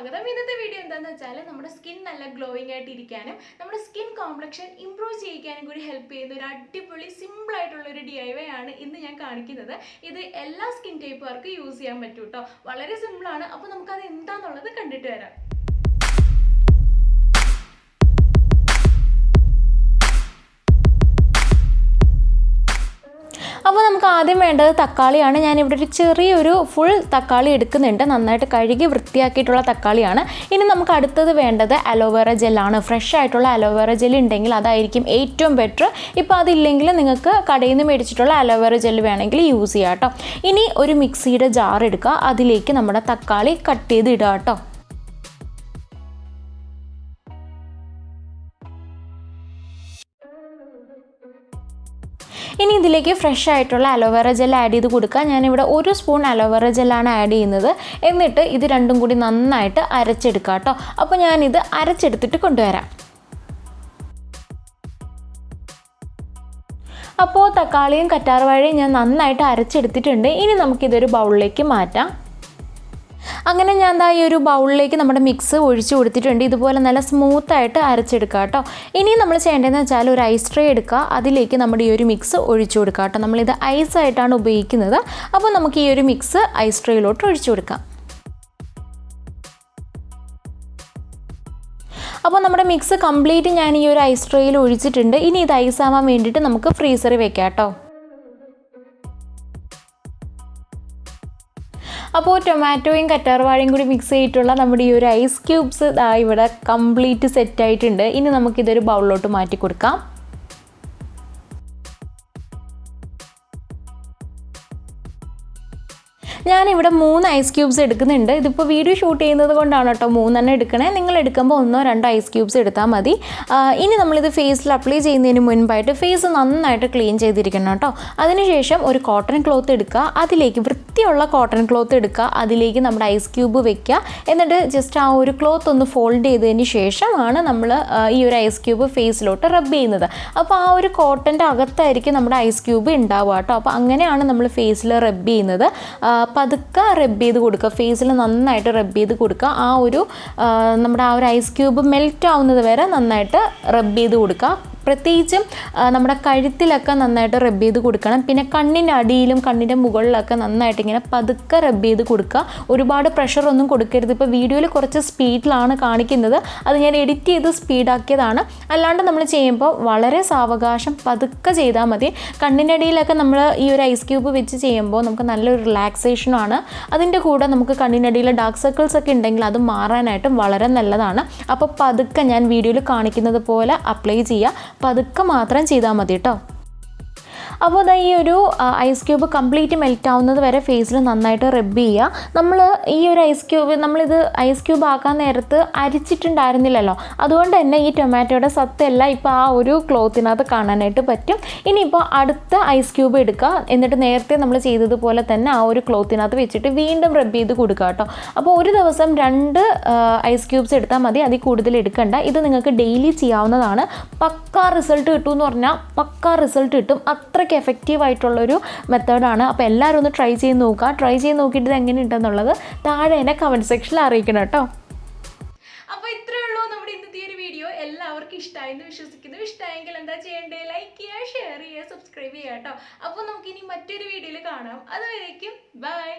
സ്വാഗതം. ഇന്നത്തെ വീഡിയോ എന്താണെന്ന് വെച്ചാൽ നമ്മുടെ സ്കിൻ നല്ല ഗ്ലോയിങ് ആയിട്ട് ഇരിക്കാനും നമ്മുടെ സ്കിൻ കോംപ്ലക്ഷൻ ഇംപ്രൂവ് ചെയ്യിക്കാനും കൂടി ഹെൽപ്പ് ചെയ്യുന്ന ഒരു അടിപൊളി സിമ്പിൾ ആയിട്ടുള്ള ഒരു DIY ആണ് ഇന്ന് ഞാൻ കാണിക്കുന്നത്. ഇത് എല്ലാ സ്കിൻ ടൈപ്പുകാർക്കും യൂസ് ചെയ്യാൻ പറ്റും കേട്ടോ. വളരെ സിമ്പിളാണ്. അപ്പോൾ നമുക്കത് എന്താണെന്നുള്ളത് കണ്ടിട്ട് വരാം. അപ്പോൾ നമുക്ക് ആദ്യം വേണ്ടത് തക്കാളിയാണ്. ഞാനിവിടെ ഒരു ചെറിയൊരു ഫുൾ തക്കാളി എടുക്കുന്നുണ്ട്. നന്നായിട്ട് കഴുകി വൃത്തിയാക്കിയിട്ടുള്ള തക്കാളിയാണ്. ഇനി നമുക്ക് അടുത്തത് വേണ്ടത് അലോവേറ ജെല്ലാണ്. ഫ്രഷ് ആയിട്ടുള്ള അലോവേറ ജെൽ ഉണ്ടെങ്കിൽ അതായിരിക്കും ഏറ്റവും ബെറ്റർ. ഇപ്പോൾ അതില്ലെങ്കിൽ നിങ്ങൾക്ക് കടയിൽ നിന്ന് മേടിച്ചിട്ടുള്ള അലോവേറ ജെൽ വേണമെങ്കിൽ യൂസ് ചെയ്യാം കേട്ടോ. ഇനി ഒരു മിക്സിയുടെ ജാർ എടുക്കുക, അതിലേക്ക് നമ്മുടെ തക്കാളി കട്ട് ചെയ്ത് ഇടുക കേട്ടോ. ഇനി ഇതിലേക്ക് ഫ്രഷ് ആയിട്ടുള്ള അലോവേറ ജെൽ ആഡ് ചെയ്ത് കൊടുക്കുക. ഞാനിവിടെ 1 സ്പൂൺ അലോവേറ ജെല്ലാണ് ആഡ് ചെയ്യുന്നത്. എന്നിട്ട് ഇത് രണ്ടും കൂടി നന്നായിട്ട് അരച്ചെടുക്കുക കേട്ടോ. അപ്പോൾ ഞാനിത് അരച്ചെടുത്തിട്ട് കൊണ്ടുവരാം. അപ്പോൾ തക്കാളിയും കറ്റാർവാഴയും ഞാൻ നന്നായിട്ട് അരച്ചെടുത്തിട്ടുണ്ട്. ഇനി നമുക്കിതൊരു ബൗളിലേക്ക് മാറ്റാം. അങ്ങനെ ഞാൻ ഈ ഒരു ബൗളിലേക്ക് നമ്മുടെ മിക്സ് ഒഴിച്ച് കൊടുത്തിട്ടുണ്ട്. ഇതുപോലെ നല്ല സ്മൂത്തായിട്ട് അരച്ചെടുക്കുക കേട്ടോ. ഇനി നമ്മൾ ചെയ്യേണ്ടതെന്ന് വെച്ചാൽ ഒരു ഐസ് ട്രേ എടുക്കുക, അതിലേക്ക് നമ്മുടെ ഈ ഒരു മിക്സ് ഒഴിച്ചു കൊടുക്കുക കേട്ടോ. നമ്മളിത് ഐസായിട്ടാണ് ഉപയോഗിക്കുന്നത്. അപ്പോൾ നമുക്ക് ഈ ഒരു മിക്സ് ഐസ് ട്രേയിലോട്ട് ഒഴിച്ചു കൊടുക്കാം. അപ്പോൾ നമ്മുടെ മിക്സ് കംപ്ലീറ്റ് ഞാൻ ഈ ഒരു ഐസ് ട്രേയിൽ ഒഴിച്ചിട്ടുണ്ട്. ഇനി ഇത് ഐസാവാൻ വേണ്ടിയിട്ട് നമുക്ക് ഫ്രീസറിൽ വെക്കാം കേട്ടോ. അപ്പോൾ ടൊമാറ്റോയും കറ്റാർവാഴയും കൂടി മിക്സ് ചെയ്തിട്ടുള്ള നമ്മുടെ ഈ ഒരു ഐസ് ക്യൂബ്സ് ഇവിടെ കംപ്ലീറ്റ് സെറ്റായിട്ടുണ്ട്. ഇനി നമുക്കിതൊരു ബൗളിലോട്ട് മാറ്റി കൊടുക്കാം. ഞാനിവിടെ 3 ഐസ് ക്യൂബ്സ് എടുക്കുന്നുണ്ട്. ഇതിപ്പോൾ വീഡിയോ ഷൂട്ട് ചെയ്യുന്നത് കൊണ്ടാണ് കേട്ടോ 3 എടുക്കണേ. നിങ്ങൾ എടുക്കുമ്പോൾ 1-2 ഐസ് ക്യൂബ്സ് എടുത്താൽ മതി. ഇനി നമ്മളിത് ഫേസിൽ അപ്ലൈ ചെയ്യുന്നതിന് മുൻപായിട്ട് ഫേസ് നന്നായിട്ട് ക്ലീൻ ചെയ്തിരിക്കണം കേട്ടോ. അതിനുശേഷം ഒരു കോട്ടൺ ക്ലോത്ത് എടുക്കുക, അതിലേക്ക് വൃത്തിയുള്ള കോട്ടൺ ക്ലോത്ത് എടുക്കുക, അതിലേക്ക് നമ്മുടെ ഐസ് ക്യൂബ് വെക്കുക. എന്നിട്ട് ജസ്റ്റ് ആ ഒരു ക്ലോത്ത് ഒന്ന് ഫോൾഡ് ചെയ്തതിന് ശേഷമാണ് നമ്മൾ ഈ ഒരു ഐസ് ക്യൂബ് ഫേസിലോട്ട് റബ്ബ് ചെയ്യുന്നത്. അപ്പോൾ ആ ഒരു കോട്ടൻ്റെ അകത്തായിരിക്കും നമ്മുടെ ഐസ് ക്യൂബ് ഉണ്ടാവുക കേട്ടോ. അപ്പോൾ അങ്ങനെയാണ് നമ്മൾ ഫേസിൽ റബ്ബ് ചെയ്യുന്നത്. പതുക്കെ റബ്ബ് ചെയ്ത് കൊടുക്കുക, ഫേസിൽ നന്നായിട്ട് റബ്ബ് ചെയ്ത് കൊടുക്കുക. നമ്മുടെ ആ ഒരു ഐസ് ക്യൂബ് മെൽറ്റ് ആവുന്നത് വരെ നന്നായിട്ട് റബ്ബ് ചെയ്ത് കൊടുക്കുക. പ്രത്യേകിച്ചും നമ്മുടെ കഴുത്തിലൊക്കെ നന്നായിട്ട് റബ്ബ് ചെയ്ത് കൊടുക്കണം. പിന്നെ കണ്ണിൻ്റെ അടിയിലും കണ്ണിൻ്റെ മുകളിലൊക്കെ നന്നായിട്ട് ഇങ്ങനെ പതുക്കെ റബ്ബ് ചെയ്ത് കൊടുക്കുക. ഒരുപാട് പ്രഷറൊന്നും കൊടുക്കരുത്. ഇപ്പോൾ വീഡിയോയിൽ കുറച്ച് സ്പീഡിലാണ് കാണിക്കുന്നത്, അത് ഞാൻ എഡിറ്റ് ചെയ്ത് സ്പീഡാക്കിയതാണ്. അല്ലാണ്ട് നമ്മൾ ചെയ്യുമ്പോൾ വളരെ സാവകാശം പതുക്കെ ചെയ്താൽ മതി. കണ്ണിൻ്റെ അടിയിലൊക്കെ നമ്മൾ ഈ ഒരു ഐസ് ക്യൂബ് വെച്ച് ചെയ്യുമ്പോൾ നമുക്ക് നല്ലൊരു റിലാക്സേഷനാണ്. അതിൻ്റെ കൂടെ നമുക്ക് കണ്ണിനടിയിൽ ഡാർക്ക് സർക്കിൾസ് ഒക്കെ ഉണ്ടെങ്കിൽ അത് മാറാനായിട്ടും വളരെ നല്ലതാണ്. അപ്പോൾ പതുക്കെ ഞാൻ വീഡിയോയിൽ കാണിക്കുന്നത് പോലെ അപ്ലൈ ചെയ്യുക. പതുക്കെ മാത്രം ചെയ്താൽ മതി കേട്ടോ. അപ്പോൾ ഈ ഒരു ഐസ് ക്യൂബ് കംപ്ലീറ്റ് മെൽറ്റ് ആവുന്നത് വരെ ഫേസിൽ നന്നായിട്ട് റബ്ബ് ചെയ്യുക. നമ്മൾ ഈ ഒരു നമ്മളിത് ഐസ് ക്യൂബ് ആക്കാൻ നേരത്ത് അരിച്ചിട്ടുണ്ടായിരുന്നില്ലല്ലോ, അതുകൊണ്ട് തന്നെ ഈ ടൊമാറ്റോയുടെ സത്തെല്ലാം ഇപ്പോൾ ആ ഒരു ക്ലോത്തിനകത്ത് കാണാനായിട്ട് പറ്റും. ഇനിയിപ്പോൾ അടുത്ത ഐസ് ക്യൂബ് എടുക്കുക, എന്നിട്ട് നേരത്തെ നമ്മൾ ചെയ്തതുപോലെ തന്നെ ആ ഒരു ക്ലോത്തിനകത്ത് വെച്ചിട്ട് വീണ്ടും റബ്ബ് ചെയ്ത് കൊടുക്കുക കേട്ടോ. അപ്പോൾ ഒരു ദിവസം 2 ഐസ് ക്യൂബ്സ് എടുത്താൽ മതി, അതിൽ കൂടുതൽ എടുക്കണ്ട. ഇത് നിങ്ങൾക്ക് ഡെയിലി ചെയ്യാവുന്നതാണ്. പക്കാ റിസൾട്ട് കിട്ടുമെന്ന് പറഞ്ഞാൽ പക്കാ റിസൾട്ട് കിട്ടും. അത്രയ്ക്ക് എഫക്റ്റീവ് ആയിട്ടുള്ളൊരു മെത്തേഡാണ്. അപ്പോൾ എല്ലാവരും ഒന്ന് ട്രൈ ചെയ്ത് നോക്കുക. ട്രൈ ചെയ്ത് നോക്കിയിട്ട് ഇത് എങ്ങനെയുണ്ടെന്നുള്ളത് താഴെ എന്നെ കമൻറ്റ് സെക്ഷനിൽ അറിയിക്കണം കേട്ടോ. അപ്പോൾ ഇത്രയേ ഉള്ളൂ നമ്മുടെ ഇന്നത്തെ ഒരു വീഡിയോ. എല്ലാവർക്കും ഇഷ്ടമായെന്ന് വിശ്വസിക്കുന്നു. ഇഷ്ടമായെങ്കിൽ എന്താ ചെയ്യേണ്ടത്? ലൈക്ക് ചെയ്യുക, ഷെയർ ചെയ്യുക, സബ്സ്ക്രൈബ് ചെയ്യുക കേട്ടോ. അപ്പോൾ നമുക്കിനി മറ്റൊരു വീഡിയോയിൽ കാണാം. അതുവരേക്കും ബൈ.